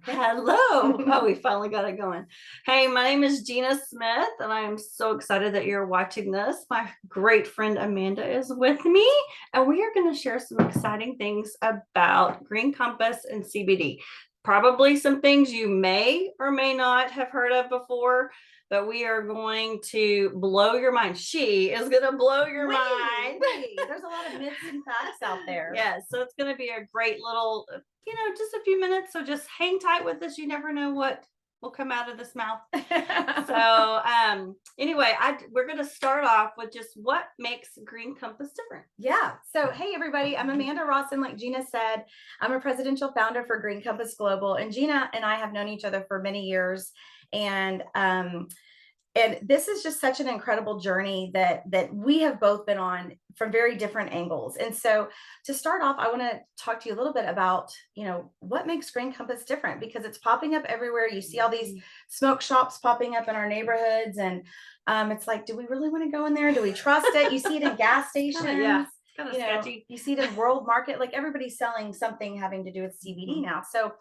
Hello. Oh, we finally got it going. Hey, my name is Gena Smith, and I am so excited that you're watching this. My great friend Amanda is with me, and we are going to share some exciting things about Green Compass and CBD. Probably some things you may or may not have heard of before, but we are going to blow your mind. She is going to blow your mind. There's a lot of myths and facts out there. Yeah, so it's going to be a great little, just a few minutes. So just hang tight with us. You never know what will come out of this mouth. So anyway, we're going to start off with just what makes Green Compass different. Yeah. So, hey, everybody, I'm Amanda Rossen. Like Gena said, I'm a presidential founder for Green Compass Global. And Gena and I have known each other for many years. And this is just such an incredible journey that we have both been on from very different angles. And so to start off, I want to talk to you a little bit about, what makes Green Compass different, because it's popping up everywhere. You see all these smoke shops popping up in our neighborhoods, and it's like, do we really want to go in there? Do we trust it? You see it in gas stations. Yeah, kind of sketchy. You see it in World Market, like everybody's selling something having to do with CBD now. So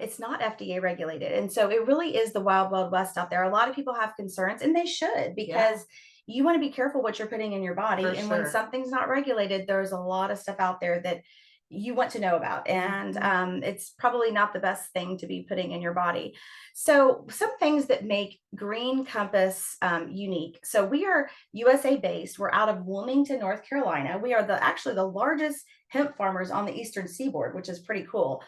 it's not FDA regulated. And so it really is the wild, wild west out there. A lot of people have concerns, and they should, because you want to be careful what you're putting in your body. For and sure. when something's not regulated, there's a lot of stuff out there that you want to know about. And it's probably not the best thing to be putting in your body. So some things that make Green Compass unique. So we are USA based. We're out of Wilmington, North Carolina. We are actually the largest hemp farmers on the Eastern Seaboard, which is pretty cool.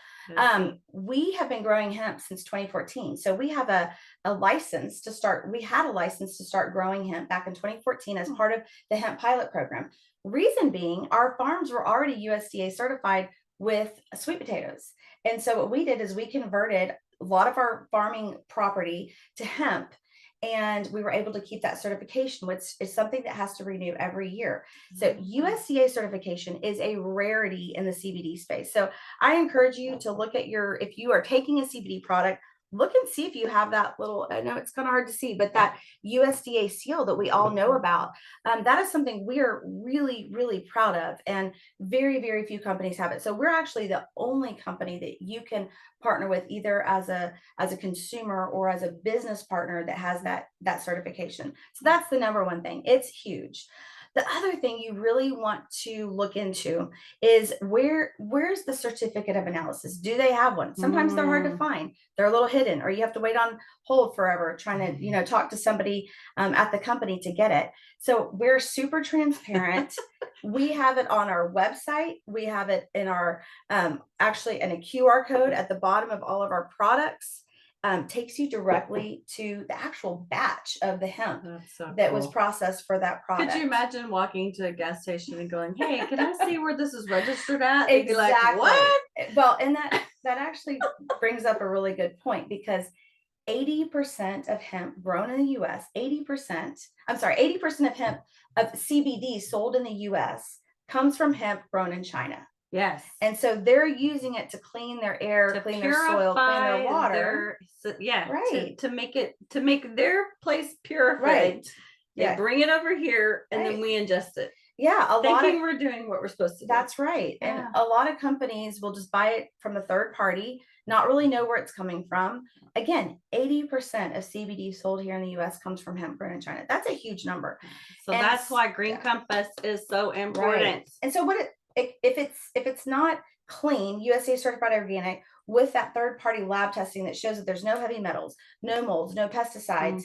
We have been growing hemp since 2014. So we have a license to start. We had a license to start growing hemp back in 2014 as part of the hemp pilot program. Reason being, our farms were already USDA certified with sweet potatoes. And so what we did is we converted a lot of our farming property to hemp, and we were able to keep that certification, which is something that has to renew every year. So USDA certification is a rarity in the CBD space. So I encourage you to look at if you are taking a CBD product, look and see if you have that little, I know it's kind of hard to see, but that USDA seal that we all know about. That is something we are really, really proud of, and very, very few companies have it. So we're actually the only company that you can partner with, either as a consumer or as a business partner, that has that certification. So that's the number one thing. It's huge. The other thing you really want to look into is where's the certificate of analysis? Do they have one? Sometimes they're hard to find. They're a little hidden, or you have to wait on hold forever trying to, talk to somebody at the company to get it. So we're super transparent. We have it on our website. We have it in our actually in a QR code at the bottom of all of our products. Takes you directly to the actual batch of the hemp that was processed for that product. Could you imagine walking to a gas station and going, "Hey, can I see where this is registered at?" Exactly. Like, what? Well, and that actually brings up a really good point, because 80% of hemp grown in the US, 80%, I'm sorry, 80% of hemp of CBD sold in the US comes from hemp grown in China. Yes. And so they're using it to clean their air, clean their soil, clean their water. Right. To make their place purified. Right. They bring it over here, and then we ingest it. Yeah. Thinking we're doing what we're supposed to do. That's right. Yeah. And a lot of companies will just buy it from a third party, not really know where it's coming from. Again, 80% of CBD sold here in the US comes from hemp grown in China. That's a huge number. So that's why Green Compass is so important. Right. And so if it's not clean, USA certified organic, with that third party lab testing that shows that there's no heavy metals, no molds, no pesticides,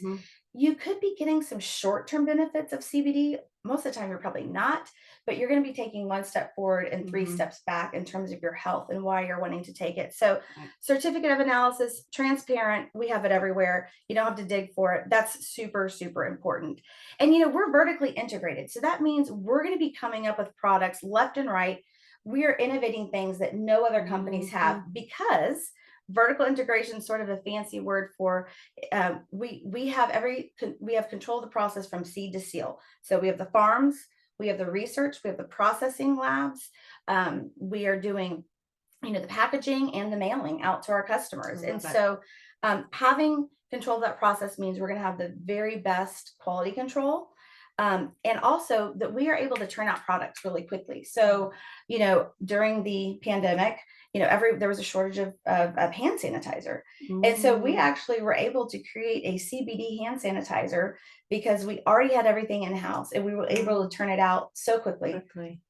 you could be getting some short-term benefits of CBD. Most of the time you're probably not, but you're going to be taking one step forward and three steps back in terms of your health and why you're wanting to take it. So certificate of analysis, transparent, we have it everywhere. You don't have to dig for it. That's super, super important. And we're vertically integrated. So that means we're going to be coming up with products left and right. We are innovating things that no other companies have, because vertical integration is sort of a fancy word for we have control of the process from seed to seal. So we have the farms, we have the research, we have the processing labs, we are doing the packaging and the mailing out to our customers. And so having control of that process means we're going to have the very best quality control. And also that we are able to turn out products really quickly. So, during the pandemic, there was a shortage of hand sanitizer. And so we actually were able to create a CBD hand sanitizer because we already had everything in house and we were able to turn it out so quickly.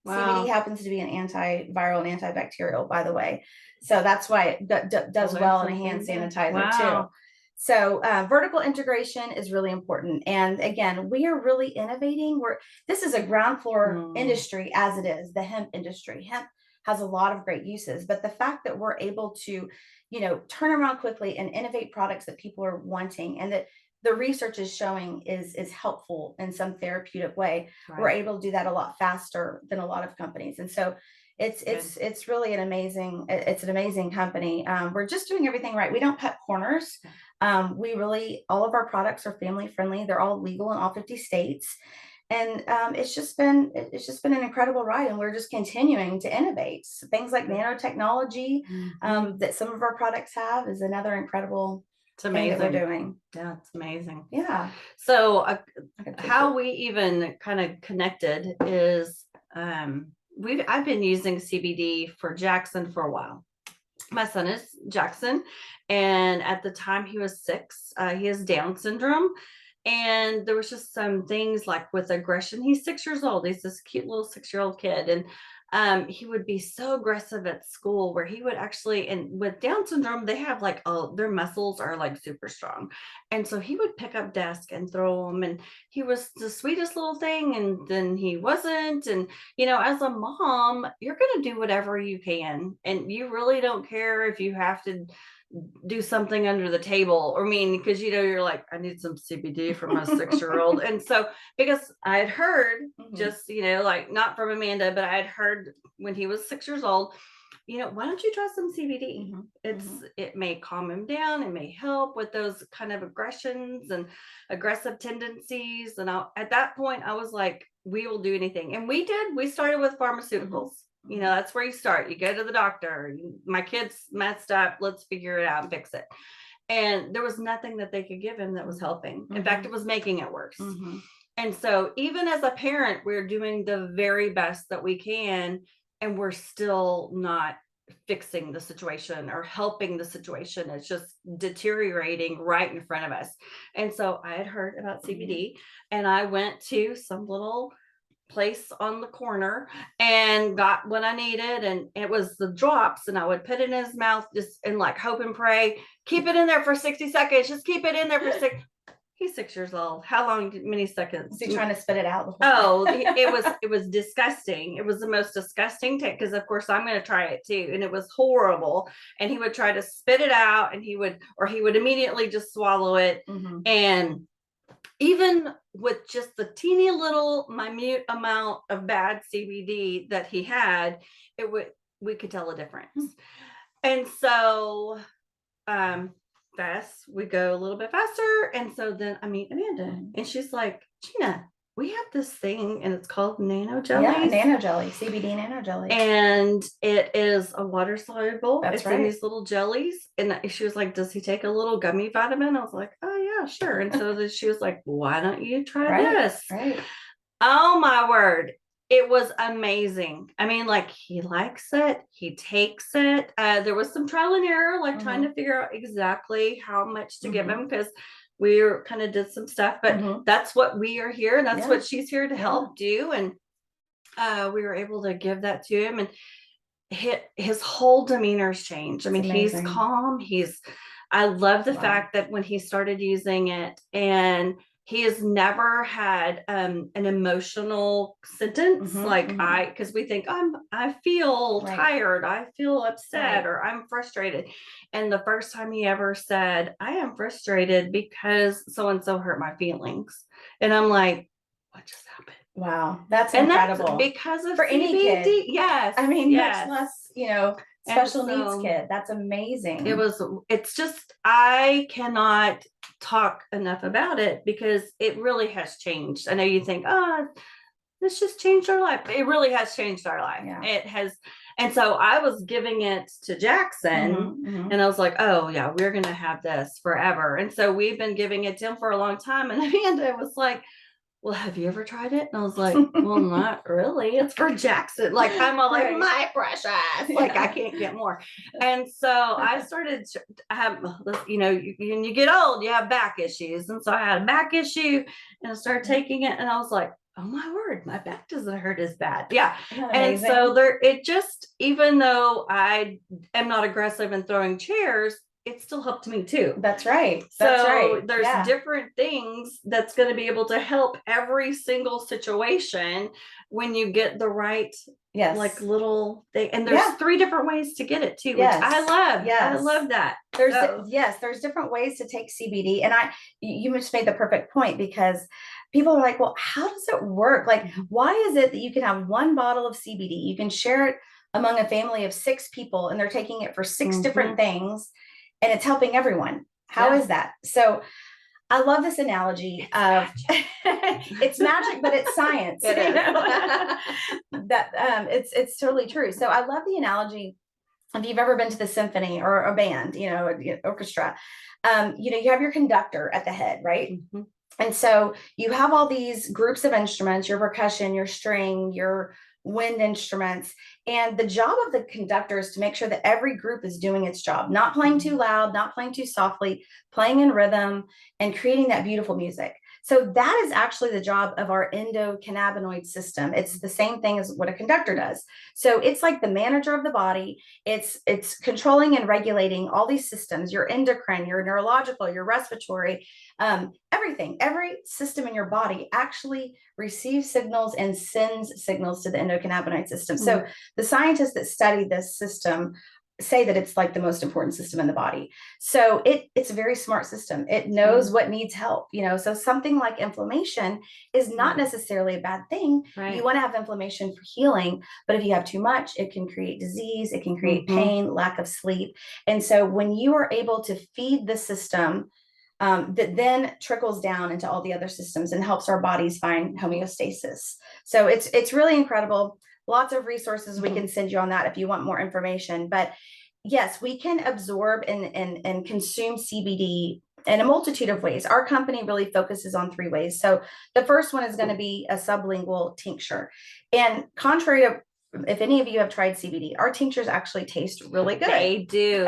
Wow. CBD happens to be an antiviral and antibacterial, by the way. So that's why it does well in a hand sanitizer too. So vertical integration is really important. And again, we are really innovating. This is a ground floor industry as it is, the hemp industry. Hemp has a lot of great uses, but the fact that we're able to, turn around quickly and innovate products that people are wanting and that the research is showing is helpful in some therapeutic way. We're able to do that a lot faster than a lot of companies. And so it's really an amazing company. We're just doing everything right. We don't cut corners. All of our products are family friendly. They're all legal in all 50 states. And it's just been an incredible ride, and we're just continuing to innovate. So things like nanotechnology that some of our products have is another incredible thing that we're doing. Yeah, it's amazing. Yeah. So how we even kind of connected is I've been using CBD for Jackson for a while. My son is Jackson, and at the time he was 6, he has Down syndrome. And there was just some things like with aggression. He's 6 years old. He's this cute little 6-year-old kid. And he would be so aggressive at school where he would actually, and with Down syndrome, they have like, their muscles are like super strong. And so he would pick up desks and throw them. And he was the sweetest little thing. And then he wasn't. And, as a mom, you're going to do whatever you can. And you really don't care if you have to do something under the table, because you're like, I need some CBD for my 6-year-old. And so because I had heard just like, not from Amanda, but I had heard when he was 6 years old, why don't you try some CBD? It may calm him down, it may help with those kind of aggressions and aggressive tendencies. And at that point I was like, we will do anything. And we started with pharmaceuticals. That's where you start. You go to the doctor. My kid's messed up. Let's figure it out and fix it. And there was nothing that they could give him that was helping. In fact, it was making it worse. And so even as a parent, we're doing the very best that we can, and we're still not fixing the situation or helping the situation. It's just deteriorating right in front of us. And so I had heard about CBD, and I went to some little place on the corner and got what I needed, and it was the drops, and I would put it in his mouth just and like hope and pray, keep it in there for 60 seconds, just keep it in there for 6. He's 6 years old. How long? Many seconds? So you're trying to spit it out? It was disgusting. It was the most disgusting because of course I'm going to try it too, and it was horrible. And he would try to spit it out, and he would immediately just swallow it. And even with just the teeny little minute amount of bad CBD that he had, we could tell a difference. And so we go a little bit faster. And so then I meet Amanda, and she's like, Gena, we have this thing, and it's called nano jelly. Yeah, nano jelly, CBD nano jelly. And it is a water soluble. It's in these little jellies. And she was like, does he take a little gummy vitamin? I was like, oh yeah, sure. And so she was like, why don't you try this? Right. Oh my word. It was amazing. He likes it. He takes it. There was some trial and error, trying to figure out exactly how much to give him, because we kind of did some stuff, but that's what we are here. And that's what she's here to help do. And we were able to give that to him, and his whole demeanor's changed. He's calm. I love the fact that when he started using it, and he has never had an emotional sentence because we think I feel tired, I feel upset, or I'm frustrated. And the first time he ever said, I am frustrated because so-and-so hurt my feelings. And I'm like, what just happened? Wow. That's incredible. That's because of for any kid. Yes. Much less, special needs kid. That's amazing. It's just, I cannot talk enough about it because it really has changed. I know you think, this just changed our life. It really has changed our life. Yeah. It has. And so I was giving it to Jackson, and I was like, oh yeah, we're going to have this forever. And so we've been giving it to him for a long time. And Amanda was like, well, have you ever tried it? And I was like, well, not really. It's for Jackson. Like, I'm all like, Right. my precious. Like, I can't get more. And so I started to have, you know, when you get old, you have back issues. And so I had a back issue and I started taking it and I was like, oh my word, my back doesn't hurt as bad. Yeah. Isn't that And amazing? so there, it just, even though I am not aggressive in throwing chairs, it still helped me too. That's right. That's So right. there's Yeah. different things that's going to be able to help every single situation when you get the right, Yes. like little thing. And there's Yeah. 3 different ways to get it too, which Yes. I love. Yes. I love that. There's So, yes, there's different ways to take CBD, and you just made the perfect point, because people are like, well, how does it work? Like, why is it that you can have one bottle of CBD, you can share it among a family of 6 people, and they're taking it for 6 different things, and it's helping everyone? How Yeah. is that? So I love this analogy of it's magic, but it's science. It You is. know? That it's totally true. So I love the analogy. If you've ever been to the symphony or a band, you know, orchestra, you know, you have your conductor at the head, right? And so you have all these groups of instruments, your percussion, your string, your wind instruments. And the job of the conductor is to make sure that every group is doing its job, not playing too loud, not playing too softly, playing in rhythm and creating that beautiful music. So that is actually the job of our endocannabinoid system. It's the same thing as what a conductor does. So it's like the manager of the body. It's controlling and regulating all these systems, your endocrine, your neurological, your respiratory, everything. Every system in your body actually receives signals and sends signals to the endocannabinoid system. So the scientists that study this system say that it's like the most important system in the body. So it's a very smart system. It knows what needs help, you know. So something like inflammation is not necessarily a bad thing. Right. You want to have inflammation for healing, but if you have too much, it can create disease, it can create pain, lack of sleep. And so when you are able to feed the system, that then trickles down into all the other systems and helps our bodies find homeostasis. So it's really incredible. Lots of resources we can send you on that if you want more information. But yes, we can absorb and consume CBD in a multitude of ways. Our company really focuses on 3 ways. So the first one is going to be a sublingual tincture. And contrary to, if any of you have tried CBD, our tinctures actually taste really good. They do.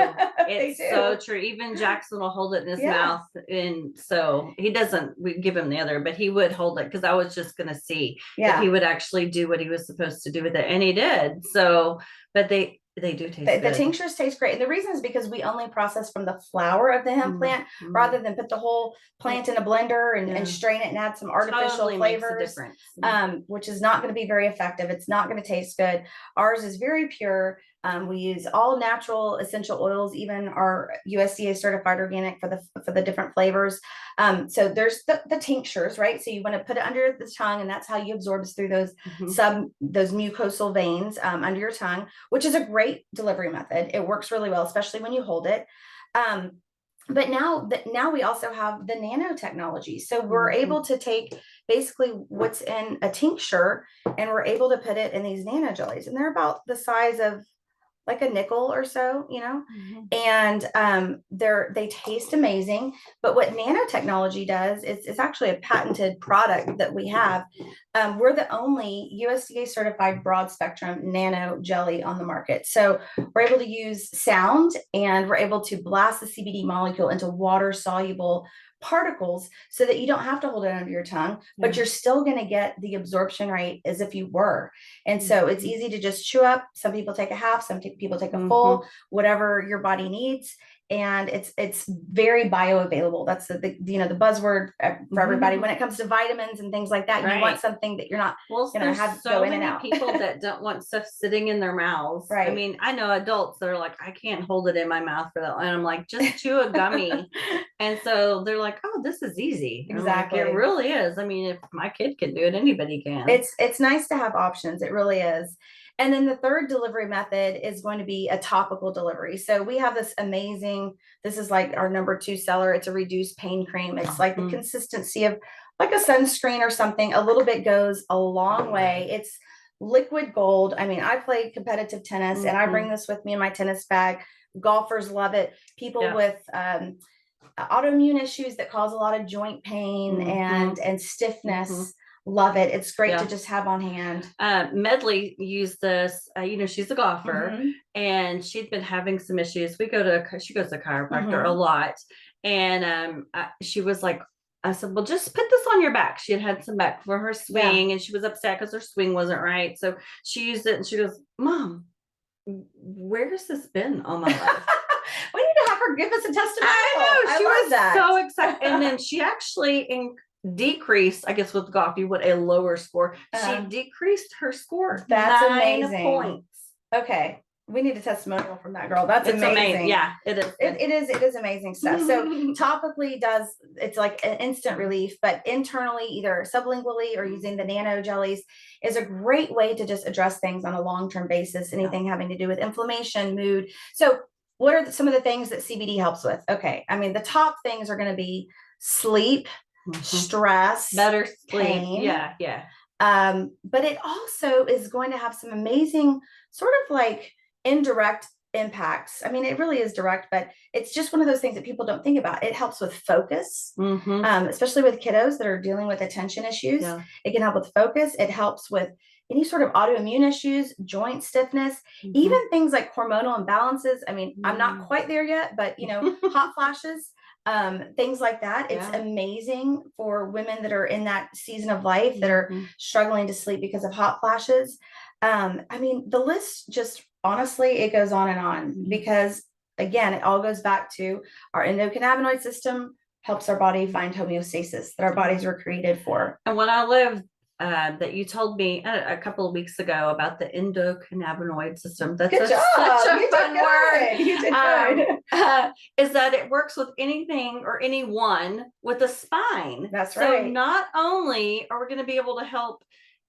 It's They do. so true. Even Jackson will hold it in his mouth. And so he doesn't, we give him the other, but he would hold it because I was just going to see if he would actually do what he was supposed to do with it. And he did. So, but they do taste good. The tinctures taste great. And the reason is because we only process from the flower of the hemp plant rather than put the whole plant in a blender and strain it and add some artificial flavors, which is not going to be very effective. It's not going to taste good. Ours is very pure. We use all natural essential oils, even our USDA certified organic for the different flavors. So there's the tinctures, right? So you want to put it under the tongue, and that's how you absorb it, through those those mucosal veins under your tongue, which is a great delivery method. It works really well, especially when you hold it. But now we also have the nanotechnology. So we're able to take basically what's in a tincture, and we're able to put it in these nano jellies, and they're about the size of like a nickel or so, you know, and they taste amazing. But what nanotechnology does is it's actually a patented product that we have. We're the only USDA certified broad spectrum nano jelly on the market. So we're able to use sound, and we're able to blast the CBD molecule into water soluble particles so that you don't have to hold it under your tongue, but you're still going to get the absorption rate as if you were. And so it's easy to just chew up. Some people take a half, some people take a full, whatever your body needs. And it's very bioavailable. That's the buzzword for everybody when it comes to vitamins and things like that. You want something that you're not going to have so go in many and out. people that don't want stuff sitting in their mouths. Right. I mean, I know adults that are like, I can't hold it in my mouth for that. And I'm like, just chew a gummy. And so they're like, oh, this is easy. Exactly. Like, it really is. I mean, if my kid can do it, anybody can. It's nice to have options. It really is. And then the third delivery method is going to be a topical delivery. So we have this this is like our number 2 seller. It's a reduced pain cream. It's like the consistency of like a sunscreen or something. A little bit goes a long way. It's liquid gold. I mean, I play competitive tennis and I bring this with me in my tennis bag. Golfers love it. People with autoimmune issues that cause a lot of joint pain and stiffness. Love it. It's great to Yeah. just have on hand. Medley used this, she's a golfer Mhm. and she'd been having some issues. She goes to a chiropractor a Mhm. lot. And she was like, I said, well, just put this on your back. She had had some back for her Yeah. swing and she was upset because her swing wasn't right. So she used it and she goes, Mom, where's this been all my life? We need to have her give us a testimonial. I know, she love was that. so excited. And then she actually decreased, I guess with golf, you would a lower score. She decreased her score. That's 9 amazing. points. Okay. We need a testimonial from that girl. That's It's amazing. Yeah, it is. It is amazing stuff. So topically it's like an instant relief, but internally, either sublingually or using the nano jellies is a great way to just address things on a long-term basis, anything having to do with inflammation, mood. So what are some of the things that CBD helps with? Okay. I mean, the top things are going to be sleep, stress, better sleep. pain. Yeah. But it also is going to have some amazing sort of like indirect impacts. I mean, it really is direct, but it's just one of those things that people don't think about. It helps with focus, especially with kiddos that are dealing with attention issues. Yeah. It can help with focus. It helps with any sort of autoimmune issues, joint stiffness, even things like hormonal imbalances. I mean, I'm not quite there yet, but hot flashes, things like that. It's amazing for women that are in that season of life that are struggling to sleep because of hot flashes. I mean, the list just honestly, it goes on and on because again, it all goes back to our endocannabinoid system helps our body find homeostasis that our bodies were created for. And when I lived that you told me a couple of weeks ago about the endocannabinoid system. That's Good job. Such a You fun did word. You did good. Is that it works with anything or anyone with a spine. That's so right. Not only are we going to be able to help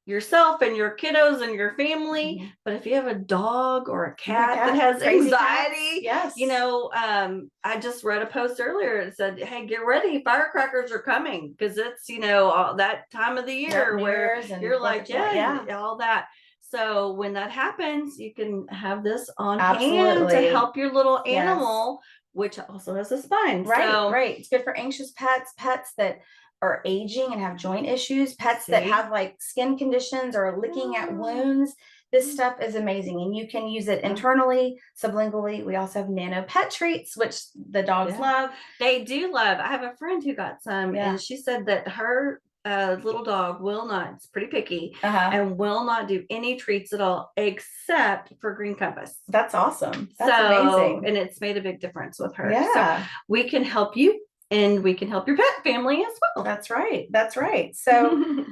yourself and your kiddos and your family, but if you have a dog or a cat that has anxiety, yes, I just read a post earlier. It said, hey, get ready, firecrackers are coming, because it's all that time of the year where you're like, all that. So when that happens, you can have this on hand to help your little animal, which also has a spine. Right. It's good for anxious pets that are aging and have joint issues, pets that have like skin conditions or licking at wounds. This stuff is amazing, and you can use it internally, sublingually. We also have nano pet treats, which the dogs love. They do love. I have a friend who got some, and she said that her little dog will not, it's pretty picky, and will not do any treats at all except for Green Compass. That's awesome. That's amazing. And it's made a big difference with her. So we can help you, and we can help your pet family as well. That's right. So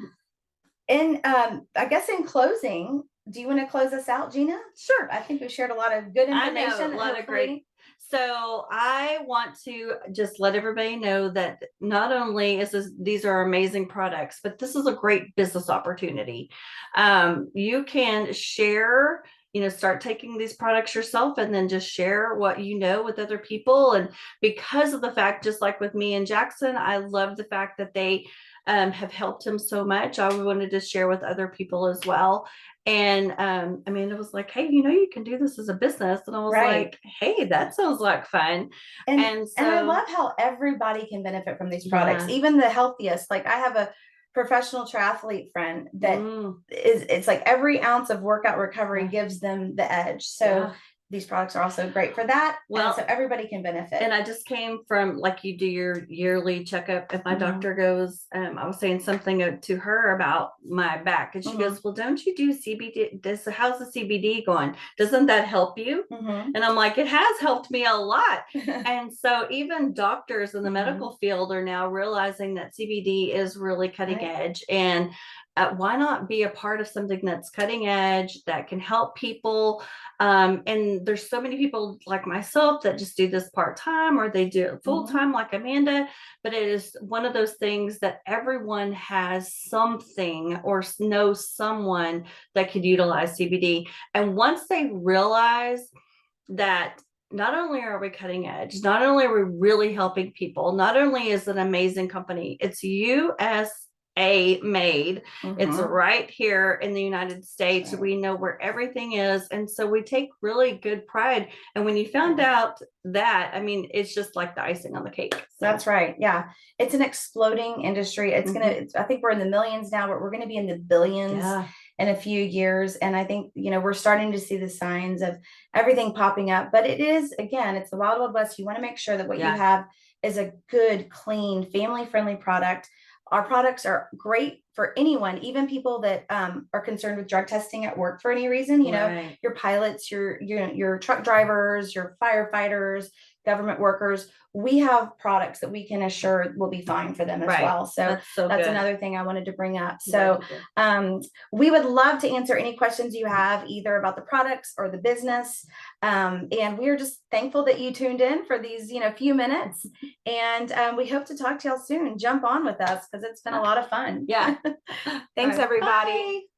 I guess in closing, do you want to close us out, Gena? Sure. I think we shared a lot of good information. I know, a lot of great. So I want to just let everybody know that not only these are amazing products, but this is a great business opportunity. You can share, start taking these products yourself, and then just share what you know with other people. And because of the fact, just like with me and Jackson, I love the fact that they have helped him so much. I wanted to share with other people as well. And Amanda was like, hey, you can do this as a business. And I was like, hey, that sounds like fun. And I love how everybody can benefit from these products, even the healthiest. Like I have a professional triathlete friend that it's like every ounce of workout recovery gives them the edge. So these products are also great for that. Well, so everybody can benefit. And I just came from, like, you do your yearly checkup. If my doctor goes, I was saying something to her about my back, and she goes, well, don't you do CBD? How's the CBD going? Doesn't that help you? And I'm like, it has helped me a lot. And so even doctors in the medical field are now realizing that CBD is really cutting edge. And why not be a part of something that's cutting edge that can help people? And there's so many people like myself that just do this part-time, or they do it full-time like Amanda, but it is one of those things that everyone has something or knows someone that could utilize CBD. And once they realize that not only are we cutting edge, not only are we really helping people, not only is it an amazing company, it's you as made. It's Mhm. right here in the United States. Right. We know where everything is. And so we take really good pride. And when you found out that, I mean, it's just like the icing on the cake. So. That's right. Yeah. It's an exploding industry. It's Mhm. going to, I think we're in the millions now, but we're going to be in the billions Yeah. in a few years. And I think, we're starting to see the signs of everything popping up. But it is, again, it's the Wild Wild West. You want to make sure that what you Yeah. have is a good, clean, family friendly product. Our products are great for anyone, even people that are concerned with drug testing at work for any reason. Right. Your pilots, your truck drivers, your firefighters, government workers. We have products that we can assure will be fine for them as Right. well. So That's so that's good. another thing I wanted to bring up. Glad So you did. we would love to answer any questions you have either about the products or the business. And we are just thankful that you tuned in for these, few minutes. And we hope to talk to y'all soon. Jump on with us because it's been a lot of fun. Yeah. Thanks, All right. everybody. Bye.